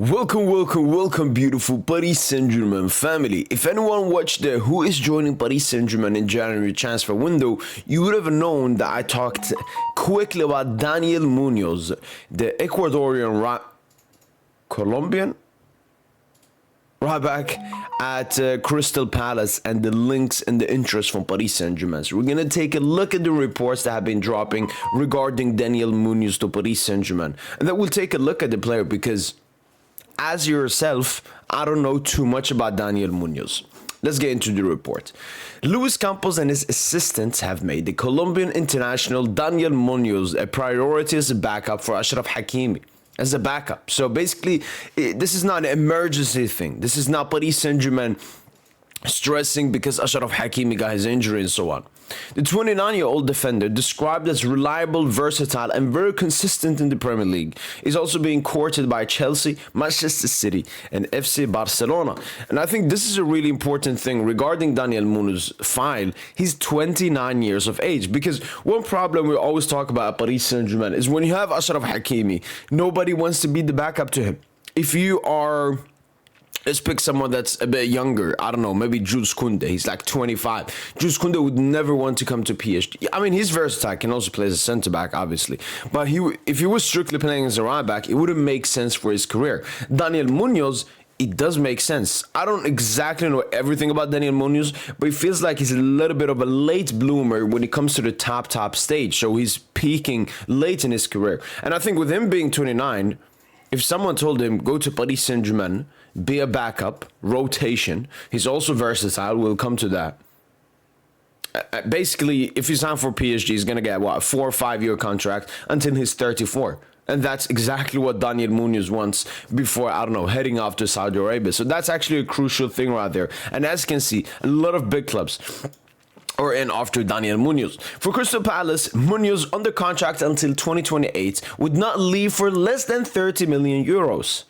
Welcome, beautiful Paris Saint Germain family. If anyone watched the Who is Joining Paris Saint Germain in January transfer window, you would have known that I talked quickly about Daniel Munoz, the Ecuadorian Colombian right back at Crystal Palace, and the links and the interest from Paris Saint Germain. So we're going to take a look at the reports that have been dropping regarding Daniel Munoz to Paris Saint Germain. And then we'll take a look at the player because, as yourself, I don't know too much about Daniel Munoz. Let's get into the report. Luis Campos and his assistants have made the Colombian international Daniel Munoz a priority as a backup for Achraf Hakimi. As a backup. So basically, this is not an emergency thing. This is not Paris Saint Germain stressing because Achraf Hakimi got his injury and so on. The 29-year-old defender, described as reliable, versatile, and very consistent in the Premier League, is also being courted by Chelsea, Manchester City, and FC Barcelona. And I think this is a really important thing regarding Daniel Munoz's file. He's 29 years of age, because one problem we always talk about at Paris Saint Germain is when you have Achraf Hakimi, nobody wants to be the backup to him. If you are... Let's pick someone that's a bit younger. I don't know, maybe Jules Koundé. He's like 25. Jules Koundé would never want to come to PSG. I mean, he's versatile. Can also play as a centre-back, obviously. But if he was strictly playing as a right-back, it wouldn't make sense for his career. Daniel Munoz, it does make sense. I don't exactly know everything about Daniel Munoz, but it feels like he's a little bit of a late bloomer when it comes to the top stage. So he's peaking late in his career. And I think with him being 29... if someone told him, go to Paris Saint Germain, be a backup, rotation, he's also versatile, we'll come to that. Basically, if you sign for PSG, he's going to get, what, a 4 or 5 year contract until he's 34. And that's exactly what Daniel Munoz wants before, I don't know, heading off to Saudi Arabia. So that's actually a crucial thing right there. And as you can see, a lot of big clubs or in after Daniel Munoz. For Crystal Palace, Munoz under contract until 2028 would not leave for less than 30 million euros.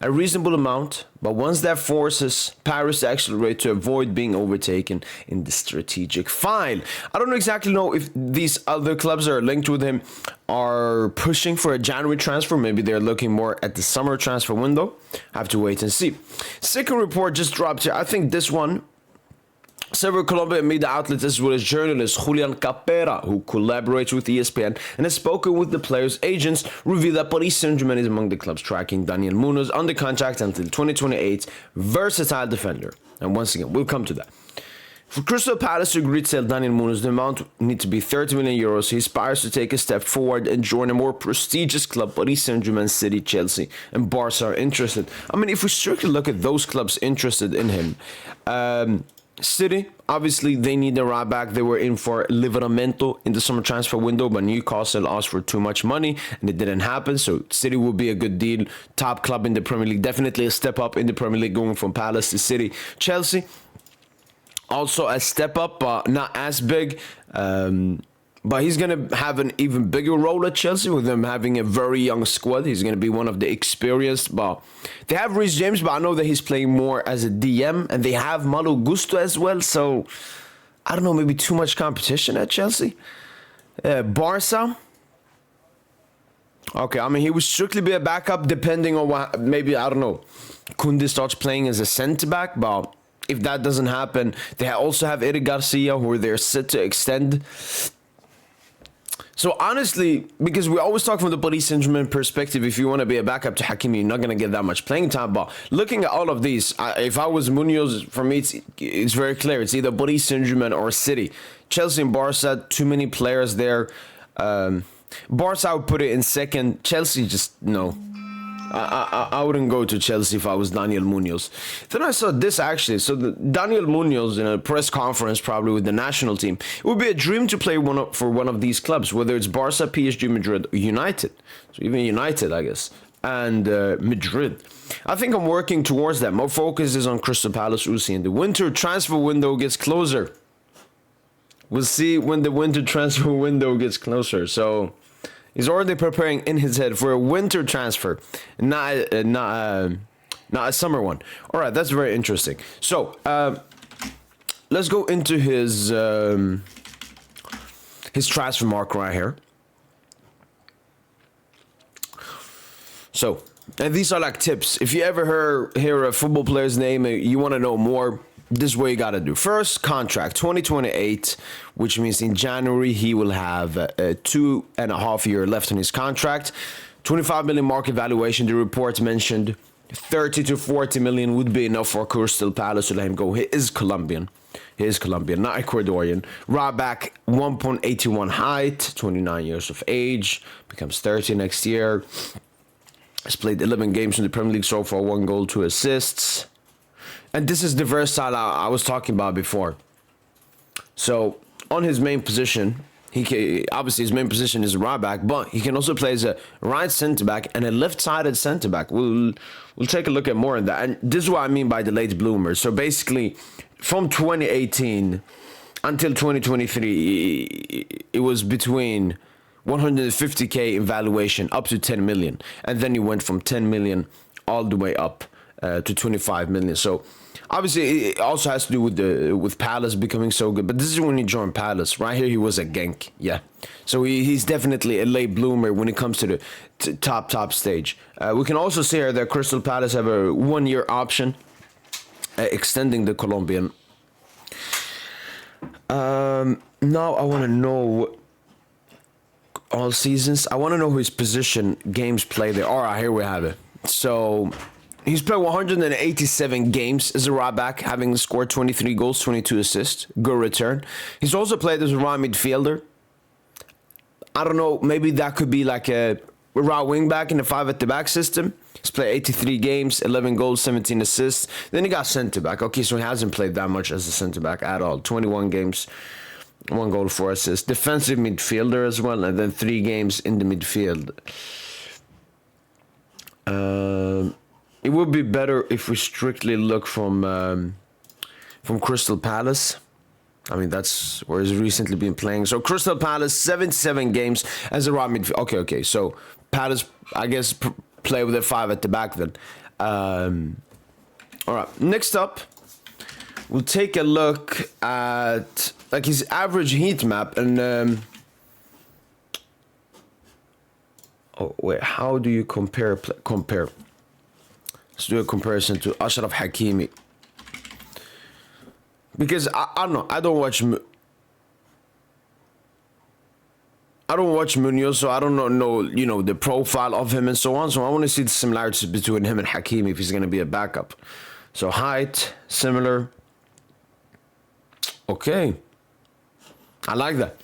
A reasonable amount, but once that forces Paris to accelerate to avoid being overtaken in the strategic file. I don't exactly know if these other clubs that are linked with him are pushing for a January transfer. Maybe they're looking more at the summer transfer window. I have to wait and see. Second report just dropped here. I think this one, several Colombian media outlets as well as journalist Julian Capera, who collaborates with ESPN and has spoken with the players' agents, reveal that Paris Saint Germain is among the clubs tracking Daniel Munoz under contract until 2028, versatile defender. And once again, we'll come to that. For Crystal Palace to agree to sell Daniel Munoz, the amount needs to be 30 million euros. He aspires to take a step forward and join a more prestigious club. Paris Saint Germain, City, Chelsea, and Barca are interested. I mean, if we strictly look at those clubs interested in him, City, obviously, they need a right back. They were in for Livramento in the summer transfer window, but Newcastle asked for too much money, and it didn't happen. So City will be a good deal. Top club in the Premier League. Definitely a step up in the Premier League going from Palace to City. Chelsea, also a step up, but not as big. But he's going to have an even bigger role at Chelsea with them having a very young squad. He's going to be one of the experienced. But they have Reece James, but I know that he's playing more as a DM. And they have Malo Gusto as well. So, I don't know, maybe too much competition at Chelsea. Barca. Okay, I mean, he would strictly be a backup depending on what, maybe, I don't know, Koundé starts playing as a centre-back. But if that doesn't happen, they also have Eric Garcia, who they're set to extend. So honestly, because we always talk from the Paris Saint Germain perspective, if you want to be a backup to Hakimi, you're not going to get that much playing time. But looking at all of these, if I was Munoz, for me, it's very clear. It's either Paris Saint Germain or City. Chelsea and Barca, too many players there. Barca, I would put it in second. Chelsea, just no. I wouldn't go to Chelsea if I was Daniel Munoz. Then I saw this actually. So Daniel Munoz in a press conference probably with the national team. It would be a dream to play for one of these clubs, whether it's Barca, PSG, Madrid, or United. So even United, I guess. And Madrid. I think I'm working towards that. My focus is on Crystal Palace, Uzi, and the winter transfer window gets closer. We'll see when the winter transfer window gets closer. So he's already preparing in his head for a winter transfer, not a summer one. All right, that's very interesting. So let's go into his transfer mark right here. So And these are like tips. If you ever hear a football player's name and you want to know more, this is what you got to do. First, contract 2028, which means in January he will have a 2.5 year left on his contract. 25 million market valuation. The report mentioned 30 to 40 million would be enough for Crystal Palace to let him go. He is Colombian. Not Ecuadorian. Right back, 1.81 height, 29 years of age, becomes 30 next year. Has played 11 games in the Premier League so far, 1 goal, 2 assists. And this is the versatile I was talking about before. So, on his main position, obviously his main position is a right back, but he can also play as a right centre back and a left-sided centre back. We'll take a look at more of that. And this is what I mean by the late bloomers. So basically, from 2018 until 2023, it was between 150k in valuation up to 10 million, and then he went from 10 million all the way up to 25 million. So obviously it also has to do with Palace becoming so good, but this is when he joined Palace. Right here he was a Genk, yeah. So he's definitely a late bloomer when it comes to the top stage. We can also see here that Crystal Palace have a 1-year option extending the Colombian. Now I want to know all seasons. I want to know his position, games played there. All right, here we have it. So he's played 187 games as a right back, having scored 23 goals, 22 assists. Good return. He's also played as a right midfielder. I don't know, maybe that could be like a right wing back in the 5 at the back system. He's played 83 games, 11 goals, 17 assists. Then he got centre back. Okay, so he hasn't played that much as a centre back at all. 21 games, 1 goal, 4 assists. Defensive midfielder as well, and then 3 games in the midfield. It would be better if we strictly look from Crystal Palace. I mean, that's where he's recently been playing. So Crystal Palace, 77 games as a right midfield. Okay. So Palace, I guess, play with a 5 at the back then. All right. Next up, we'll take a look at like his average heat map and. Oh wait, how do you compare? Let's do a comparison to Achraf Hakimi. Because I don't know, I don't watch Munoz, so I don't know the profile of him and so on. So I want to see the similarities between him and Hakimi if he's going to be a backup. So height, similar. Okay. I like that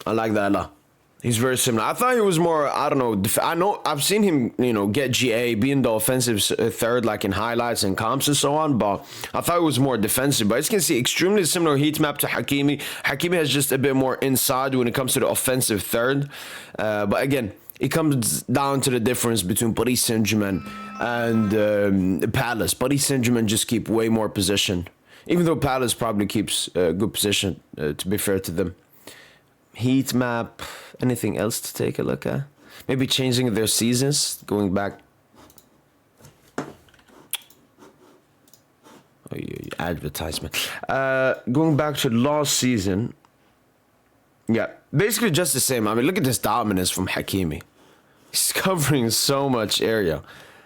a lot. He's very similar. I thought he was more, I don't know, I know I've seen him, get GA, being the offensive third, like in highlights and comps and so on, but I thought it was more defensive. But as you can see, extremely similar heat map to Hakimi. Hakimi has just a bit more inside when it comes to the offensive third. But again, it comes down to the difference between Paris Saint Germain and Palace. Paris Saint Germain just keep way more possession, even though Palace probably keeps good possession, to be fair to them. Heat map, anything else to take a look at? Maybe changing their seasons, going back. Oh, advertisement. Going back to last season. Yeah, basically just the same. I mean, look at this dominance from Hakimi. He's covering so much area.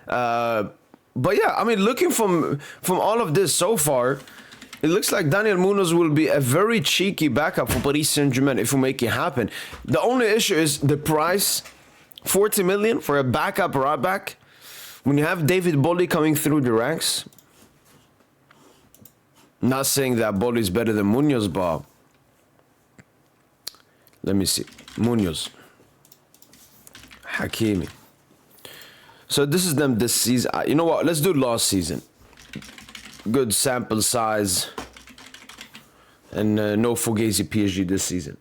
But yeah, I mean, looking from all of this so far, it looks like Daniel Munoz will be a very cheeky backup for Paris Saint Germain if we make it happen. The only issue is the price, 40 million for a backup right back. When you have David Bolly coming through the ranks, not saying that Bolly is better than Munoz, but let me see. Munoz, Hakimi. So this is them this season. You know what? Let's do last season. Good sample size, and no Fugazi PSG this season.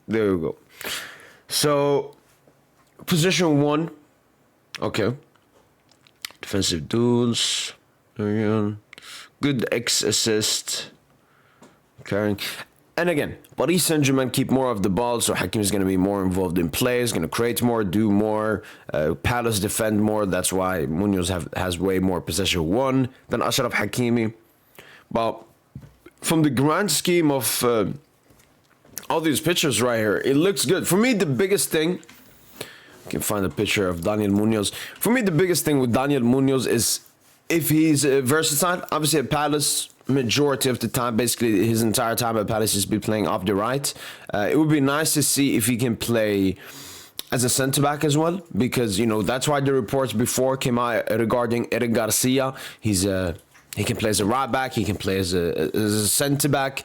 There we go. So, position 1, okay. Defensive duels, good assist, carrying. And again, Paris Saint Germain keep more of the ball, so Hakimi is going to be more involved in plays, going to create more, do more. Palace defend more. That's why Munoz has way more possession 1 than Achraf Hakimi. But from the grand scheme of all these pictures right here, it looks good. For me, the biggest thing can find a picture of Daniel Munoz. For me, the biggest thing with Daniel Munoz is if he's versatile. Obviously, at Palace, majority of the time, basically his entire time at Palace, he's been playing off the right. It would be nice to see if he can play as a centre back as well, because that's why the reports before came out regarding Eric Garcia. He can play as a right back, he can play as a centre back,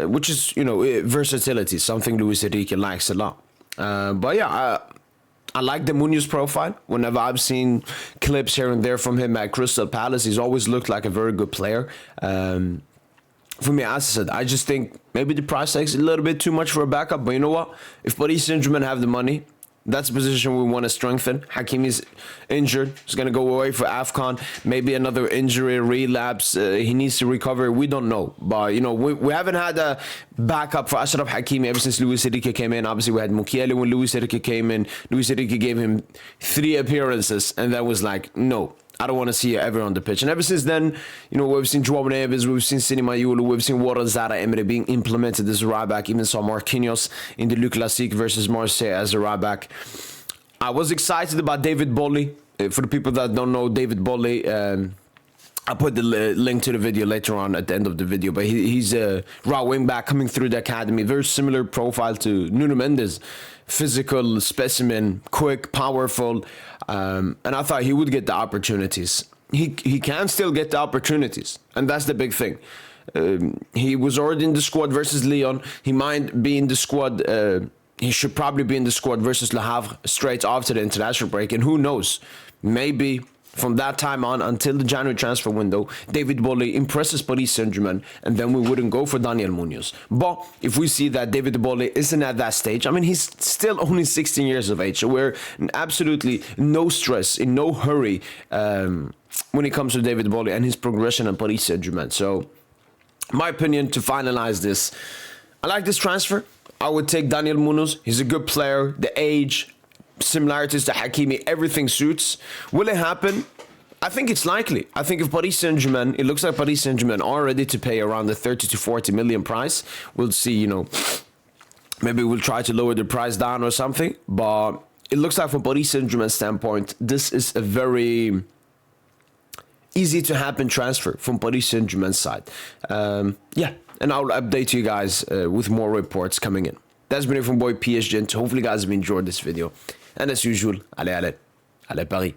which is versatility, something Luis Enrique likes a lot. But yeah, I like the Munoz profile. Whenever I've seen clips here and there from him at Crystal Palace, he's always looked like a very good player. For me, as I said, I just think maybe the price tag's a little bit too much for a backup. But you know what? If Paris Saint Germain have the money, that's a position we want to strengthen. Hakimi's injured. He's going to go away for AFCON. Maybe another injury, relapse. He needs to recover. We don't know. But, we haven't had a backup for Achraf Hakimi ever since Luis Enrique came in. Obviously, we had Mukiele when Luis Enrique came in. Luis Enrique gave him 3 appearances. And that was like, no, I don't want to see you ever on the pitch. And ever since then, we've seen João Neves, we've seen Sinima Yulu, we've seen Warren Zara Emre being implemented as a right back. Even saw Marquinhos in the Le Classique versus Marseille as a right back. I was excited about David Boly. For the people that don't know David Boly, I'll put the link to the video later on at the end of the video. But he's a right wing back coming through the academy. Very similar profile to Nuno Mendes. Physical specimen, quick, powerful. And I thought he would get the opportunities. He can still get the opportunities. And that's the big thing. He was already in the squad versus Lyon. He might be in the squad. He should probably be in the squad versus Le Havre straight after the international break. And who knows? Maybe from that time on until the January transfer window, David Boly impresses Paris Saint Germain, and then we wouldn't go for Daniel Munoz. But if we see that David Boly isn't at that stage, I mean, he's still only 16 years of age, so we're in absolutely no stress, in no hurry when it comes to David Boly and his progression at Paris Saint Germain. So, my opinion to finalize this, I like this transfer. I would take Daniel Munoz. He's a good player. The age, similarities to Hakimi, everything suits. Will it happen? I think it's likely. I think if Paris Saint Germain, it looks like Paris Saint Germain are ready to pay around the 30 to 40 million price. We'll see, maybe we'll try to lower the price down or something. But it looks like from Paris Saint Germain's standpoint, this is a very easy to happen transfer from Paris Saint Germain's side. Yeah, and I'll update you guys with more reports coming in. That's been it from boy PSG, and hopefully you guys have enjoyed this video. And as usual, allez Paris.